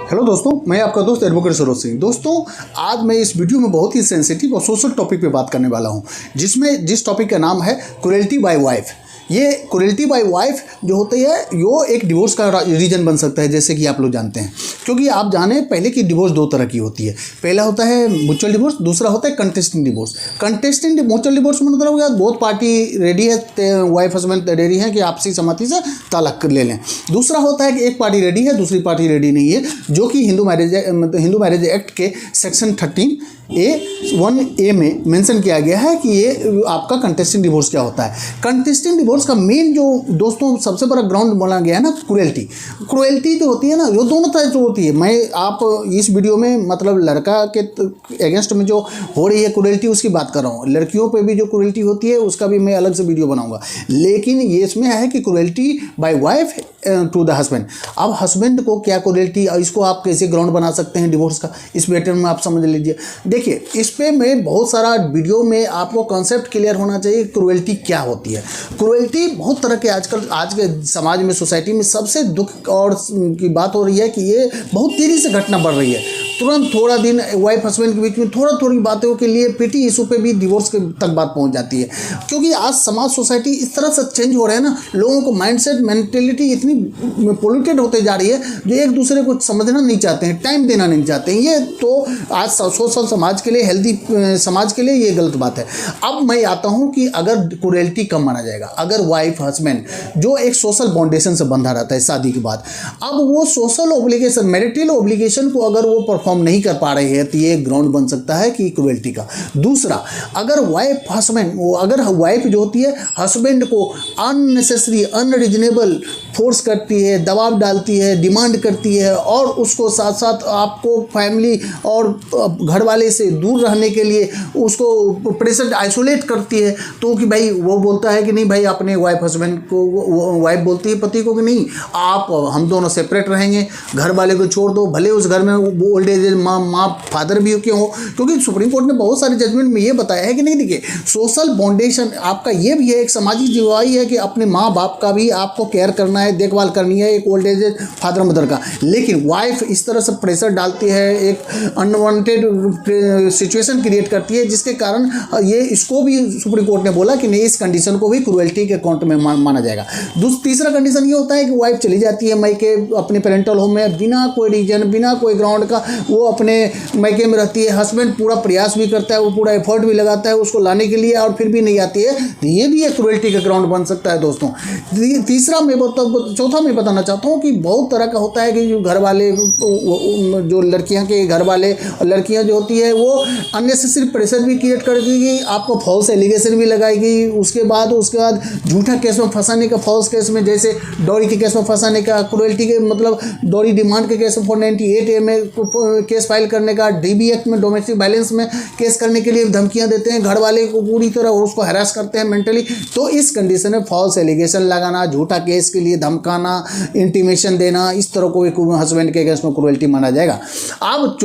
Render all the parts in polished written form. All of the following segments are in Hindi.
हेलो दोस्तों, मैं आपका दोस्त एडवोकेट सरोज सिंह। दोस्तों, आज मैं इस वीडियो में बहुत ही सेंसिटिव और सोशल टॉपिक पे बात करने वाला हूं, जिस टॉपिक का नाम है क्रूएल्टी बाय वाइफ। ये क्रूएल्टी बाय वाइफ जो होती है वो एक डिवोर्स का रीजन बन सकता है, जैसे कि आप लोग जानते हैं। क्योंकि आप जाने पहले कि डिवोर्स दो तरह की होती है। पहला होता है म्यूचुअल डिवोर्स, दूसरा होता है contesting divorce. Contesting mutual divorce में मतलब होगा बहुत पार्टी रेडी है, वाइफ हस्बैंड रेडी है कि आपसी सहमति से तलाक ले लें। दूसरा होता है कि एक पार्टी रेडी है, दूसरी पार्टी रेडी नहीं है, जो कि हिंदू मैरिज एक्ट के सेक्शन 13A(1)(a) में मेंशन किया गया है कि ये आपका कंटेस्टिंग डिवोर्स क्या होता है। कंटेस्टिंग डिवोर्स का मेन जो दोस्तों सबसे बड़ा ग्राउंड बोला गया है ना, क्रूएल्टी जो होती है ना, वो दोनों तरह से होती है। मैं आप इस वीडियो में मतलब लड़का के अगेंस्ट में जो हो रही है क्रूएल्टी उसकी बात कर रहा हूँ। लड़कियों पे भी जो क्रूएल्टी होती है उसका भी मैं अलग से वीडियो बनाऊंगा। लेकिन ये इसमें है कि cruelty by wife to the husband. अब हस्बैंड को क्या क्रूएल्टी, इसको आप कैसे ग्राउंड बना सकते हैं डिवोर्स का, इस मैटर में आप समझ लीजिए। देखिए, इस पे मैं बहुत सारा वीडियो में आपको कॉन्सेप्ट क्लियर होना चाहिए क्रूएल्टी क्या होती है। क्रूएल्टी बहुत तरह के आज के समाज में, सोसाइटी में सबसे दुख और की बात हो रही है कि ये बहुत तेज़ी से घटना बढ़ रही है। तुरंत थोड़ा दिन वाइफ हस्बैंड के बीच में थोड़ी बातों के लिए पिटी इशू पे भी डिवोर्स के तक बात पहुंच जाती है। क्योंकि आज समाज सोसाइटी इस तरह से चेंज हो रहा है ना, लोगों को माइंडसेट मेंटेलिटी इतनी पोल्यूटेड होते जा रही है जो एक दूसरे को समझना नहीं चाहते हैं, टाइम देना नहीं चाहते हैं। ये तो आज सोशल समाज के लिए, हेल्दी समाज के लिए ये गलत बात है। अब मैं आता हूँ कि अगर क्रूएल्टी कब माना जाएगा, अगर वाइफ हस्बैंड जो एक सोशल बाउंडेशन से बंधा रहता है शादी के बाद, अब वो सोशल ऑब्लिगेशन, मैरिटल ऑब्लिगेशन को अगर वो परफॉर्म नहीं कर पा रहे हैं तो ये ग्राउंड बन सकता है कि क्रूएल्टी का। दूसरा, अगर वाइफ हस्बैंड, अगर वाइफ जो होती है हस्बैंड को अननेसेसरी, अनरीजनेबल फोर्स करती है, दबाव डालती है, डिमांड करती है, और उसको साथ साथ आपको फैमिली और घर वाले से दूर रहने के लिए उसको प्रेशर आइसोलेट करती है, तो कि भाई वो बोलता है कि नहीं भाई, अपने वाइफ हस्बैंड को, वाइफ बोलती है पति को कि नहीं, आप हम दोनों सेपरेट रहेंगे, घर वाले को छोड़ दो, भले उस घर में ओल्ड एज माँ फादर भी क्यों हो। क्योंकि सुप्रीम कोर्ट ने बहुत सारे जजमेंट में ये बताया है कि नहीं, देखिए सोशल बाउंडेशन आपका ये भी है, एक सामाजिक जिम्मेदारी है कि अपने माँ बाप का भी आपको केयर करना है, देखभाल करनी है, एक ओल्ड एज फादर मदर का। लेकिन वाइफ इस तरह से प्रेशर डालती है, एक अनवांटेड सिचुएशन क्रिएट करती है, जिसके कारण ये इसको भी सुप्रीम कोर्ट ने बोला कि नहीं, इस कंडीशन को भी क्रूएल्टी के अकाउंट में माना जाएगा। तीसरा कंडीशन ये होता है कि वाइफ चली जाती है मायके अपने पेरेंटल होम में, बिना कोई रीजन, बिना कोई ग्राउंड का वो अपने मायके में रहती है। हस्बैंड पूरा प्रयास भी करता है, वो पूरा एफर्ट भी लगाता है उसको लाने के लिए, और फिर भी नहीं आती है, तो ये भी एक क्रूएल्टी का ग्राउंड बन सकता है दोस्तों। चौथा मैं बताना चाहता हूँ कि बहुत तरह का होता है कि जो घर वाले, जो लड़कियां के घर वाले और लड़कियां जो होती है वो अननेसेसरी प्रेशर भी क्रिएट कर देगी, आपको फॉल्स एलिगेशन भी लगाएगी, उसके बाद झूठा केस में फंसाने का, फॉल्स केस में, जैसे डॉरी के केस में फंसाने का, क्रूएल्टी के मतलब डॉरी डिमांड के केस में 498A में केस फाइल करने का, DB एक्ट में डोमेस्टिक वायलेंस में केस करने के लिए धमकियां देते हैं, घर वाले को पूरी तरह उसको हैरास करते हैं मेंटली। तो इस कंडीशन में फॉल्स एलिगेशन लगाना, झूठा केस के लिए धमकाना, इंटीमेशन देना, इस तरह को एक हस्बैंड के अगेंस्ट में क्रूएल्टी माना जाएगा। अब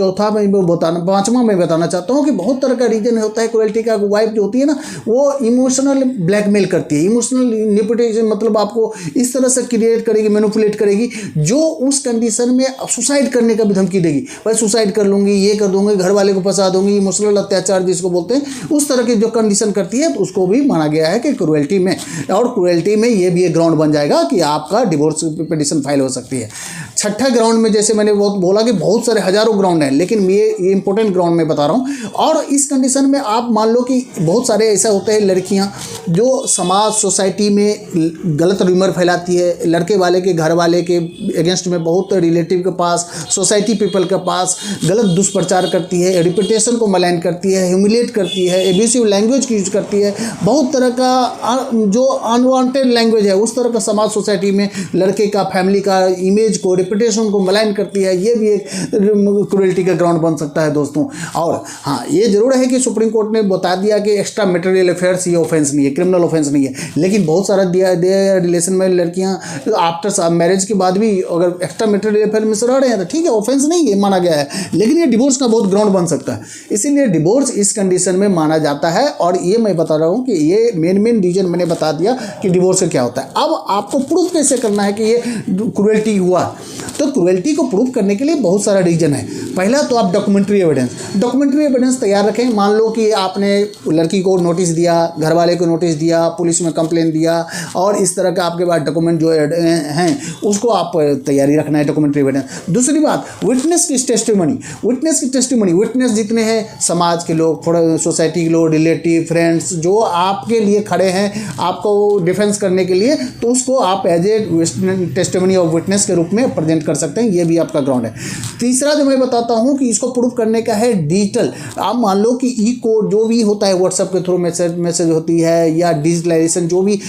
पांचवा मैं बताना चाहता हूँ कि बहुत तरह का रीजन होता है क्रूएल्टी का। वाइफ जो होती है ना, वो इमोशनल ब्लैकमेल करती है, इमोशनल मैनिपुलेशन, मतलब आपको इस तरह से क्रिएट करेगी, मैनिपुलेट करेगी, जो उस कंडीशन में सुसाइड करने का भी धमकी देगी, भाई सुसाइड कर लूंगी, ये कर दूंगी, घर वाले को फंसा दूंगी, इमोशनल अत्याचार जिसको बोलते हैं, उस तरह की जो कंडीशन करती है, तो उसको भी माना गया है कि क्रूएल्टी में। और क्रूएल्टी में ये भी एक ग्राउंड बन जाएगा कि आपका डिवोर्स पिटीशन फाइल हो सकती है। छठा ग्राउंड में, जैसे मैंने बोला कि बहुत सारे हजारों ग्राउंड हैं, लेकिन ये इंपॉर्टेंट ग्राउंड में बता रहा हूँ। और इस कंडीशन में आप मान लो कि बहुत सारे ऐसा होते हैं लड़कियां जो समाज सोसाइटी में गलत रूमर फैलाती है, लड़के वाले के घर वाले के अगेंस्ट में, बहुत रिलेटिव के पास, सोसाइटी पीपल के पास गलत दुष्प्रचार करती है, रेपुटेशन को मलाइन करती है, ह्यूमिलेट करती है, एब्यूसिव लैंग्वेज की यूज करती है, बहुत तरह का जो अनवांटेड लैंग्वेज है उस तरह का समाज सोसाइटी में लड़के का, फैमिली का इमेज को, रेपुटेशन को मलाइन करती है। ये भी एक क्रूएल्टी का ग्राउंड बन सकता है दोस्तों। और हाँ, ये जरूर है कि सुप्रीम कोर्ट ने बता दिया कि एक्स्ट्रा मैटेरियल अफेयर्स ये ऑफेंस नहीं है, क्रिमिनल ऑफेंस नहीं है, लेकिन बहुत सारा रिलेशन में लड़कियां आफ्टर मैरिज के बाद भी अगर एक्स्ट्रा मैटेरियल अफेयर में से रह रहे हैं तो ठीक है, ऑफेंस नहीं है, माना गया है, लेकिन ये डिवोर्स का बहुत ग्राउंड बन सकता है। इसीलिए डिवोर्स इस कंडीशन में माना जाता है। और ये मैं बता रहा हूँ कि ये मेन रीजन मैंने बता दिया कि डिवोर्स से क्या होता है। अब आपको प्रूफ कैसे करना है कि ये क्रूएल्टी हुआ, तो क्रूएल्टी को प्रूफ करने के लिए बहुत सारा रीजन है। पहला तो आप डॉक्यूमेंट्री एविडेंस तैयार रखें। मान लो कि आपने लड़की को नोटिस दिया, घर वाले को नोटिस दिया, पुलिस में कंप्लेन दिया और इस तरह का आपके पास डॉक्यूमेंट जो हैं उसको आप तैयारी रखना है, डॉक्यूमेंट्री एविडेंस। दूसरी बात, विटनेस की टेस्टिमनी। विटनेस जितने हैं समाज के लोग, थोड़ा सोसाइटी के लोग, रिलेटिव, फ्रेंड्स जो आपके लिए खड़े हैं आपको डिफेंस करने के लिए, तो उसको आप as a testimony of witness के रूप में प्रेजेंट कर सकते हैं। ये भी आपका ग्राउंड है। तीसरा जो मैं बताता हूँ कि इसको प्रूफ करने का है डिजिटल। आप मान लो कि ई कोड जो भी होता है व्हाट्सएप के थ्रू मैसेज होती है या डिजिटलाइजेशन जो भी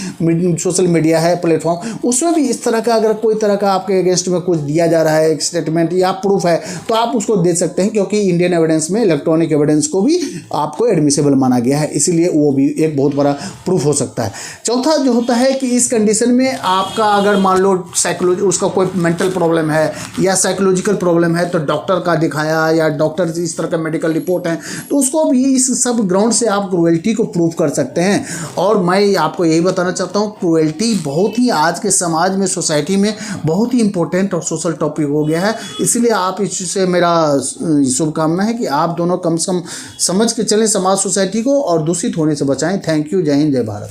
सोशल मीडिया है प्लेटफॉर्म, उसमें भी इस तरह का अगर कोई तरह का आपके अगेंस्ट में कुछ दिया जा रहा है, एक स्टेटमेंट या प्रूफ है, तो आप उसको दे सकते हैं, क्योंकि इंडियन एविडेंस में इलेक्ट्रॉनिक एविडेंस को भी आपको एडमिसेबल माना गया है, इसीलिए वो भी एक बहुत बड़ा प्रूफ हो सकता है। चौथा जो होता है कि इस कंडीशन में आपका अगर मान लो उसका कोई मेंटल प्रॉब्लम है या साइकोलॉजिकल प्रॉब्लम है, तो डॉक्टर का दिखाया या डॉक्टर इस तरह का मेडिकल रिपोर्ट है, तो उसको भी इस सब ग्राउंड से आप क्रूएल्टी को प्रूव कर सकते हैं। और मैं आपको यही बताना चाहता हूँ, क्रूएल्टी बहुत ही आज के समाज में, सोसाइटी में बहुत ही इंपॉर्टेंट और सोशल टॉपिक हो गया है। इसलिए आप इससे मेरा शुभकामना है कि आप दोनों कम से कम समझ के चलें समाज सोसाइटी को और दूषित होने से बचाएं। Thank you. जय हिंद, जय भारत।